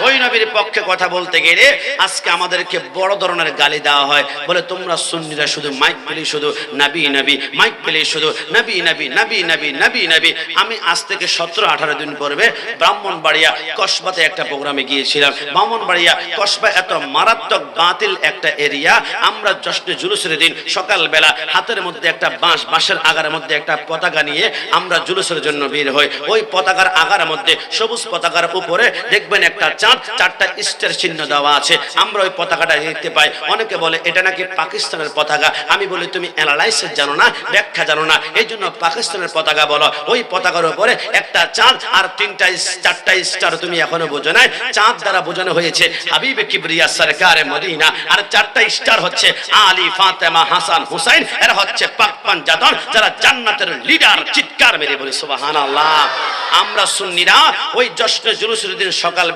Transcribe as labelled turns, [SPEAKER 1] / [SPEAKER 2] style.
[SPEAKER 1] ওই নবীর পক্ষে কথা বলতে গেলে আজকে আমাদেরকে বড় ধরনের গালি দেওয়া হয়, বলে তোমরা সুন্নিরা শুধু মাইক পেলে শুধু নবী নবী, মাইক পেলে শুধু নবী নবী, নবী নবী, নবী নবী। আমি আজ থেকে 17-18 দিন পূর্বে ব্রাহ্মণবাড়িয়া কসবাতে একটা প্রোগ্রামে গিয়েছিলাম। ব্রাহ্মণবাড়িয়া কসবা এত মারাত্মক বাতিল একটা এরিয়া। আমরা জশ্নে জুলুসের দিন সকালবেলা হাতের মধ্যে একটা বাঁশের আগার মধ্যে একটা পতাকা নিয়ে আমরা জুলুসের জন্য বের হই। ওই পতাকার আগার মধ্যে সবুজ পতাকার উপরে দেখবেন একটা চাঁদ, 4টা স্টার চিহ্ন দেওয়া আছে। আমরা ওই পতাকাটা দেখতে পাই। অনেকে বলে এটা নাকি পাকিস্তানের পতাকা। আমি বলি তুমি অ্যানালাইসিস জানো না, ব্যাখ্যা জানো না, এই জন্য পাকিস্তানের পতাকা বলো। ওই পতাকার উপরে একটা চাঁদ আর 4টা স্টার তুমি এখনো বোঝো নাই। চাঁদ দ্বারা বোঝানো হয়েছে হাবিবে কিবরিয়া সরকারে মদিনা, আর 4টা স্টার হচ্ছে আলী, ফাতেমা, হাসান, হুসাইন। এরা হচ্ছে পাক পাঞ্জাতন, যারা জান্নাতের লিডার। চিৎকার মেরে বলি সুবহানাল্লাহ। আমরা সুন্নিরা ওই জশ্নে জুলুসের দিন সকাল